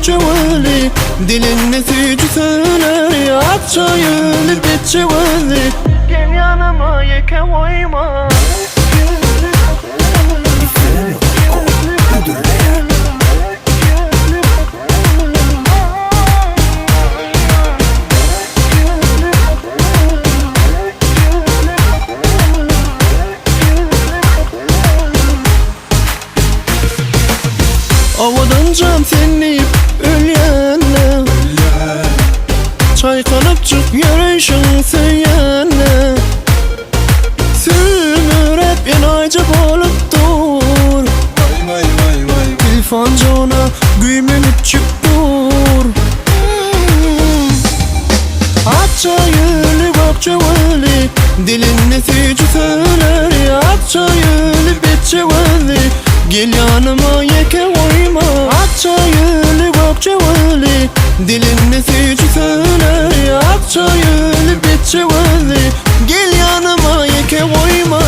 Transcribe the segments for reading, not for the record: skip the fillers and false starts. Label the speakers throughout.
Speaker 1: çevali Dilin nesici söyler Atça yürü bir çevali Gel yanıma yeke koyma Avadan can senleyip ölyenle Çaykanıp çık yürüyüşün söyyenle Sürmür hep yanayca bolup dur Tilfancana güymenip çık dur Atça yürü bak çevali Dilin nesici söyler Atça yürü bir çevali Gel yanıma yeke koyma Atça yürü bak çevali Dilin nesici söyler Atça yürü bir çevali Gel yanıma yeke koyma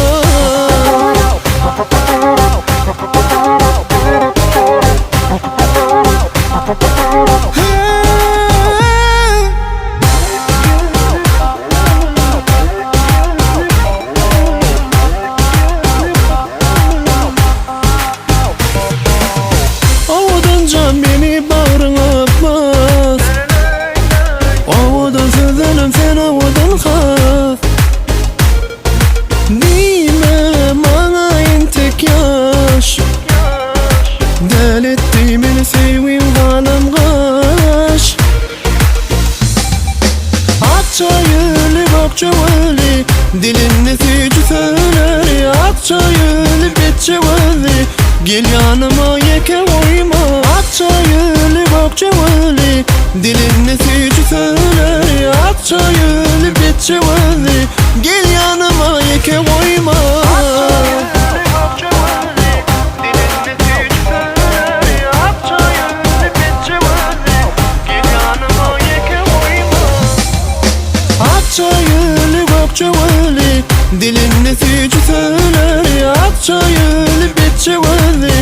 Speaker 1: Beni bağrına bas Avadan sözlerim sen avadan has Dime bana tek yaş Del etti beni sevgim kanım kaş Atça yürü bak çevali Dilin nesici söyler Atça yürü bir çevali Gel yanıma yeke koyma Atça yürü bak çevali Dilin nesici söyler Atça yürü bir çevali Gel yanıma yeke koyma Atça yürü bak çevali Dilin nesici söyler Atça yürü bir çevali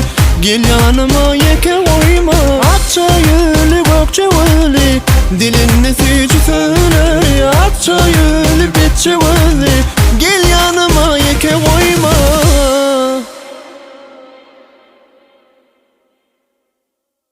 Speaker 1: Gel yanıma yeke koyma Atça yürü bak çevali Dilin nesici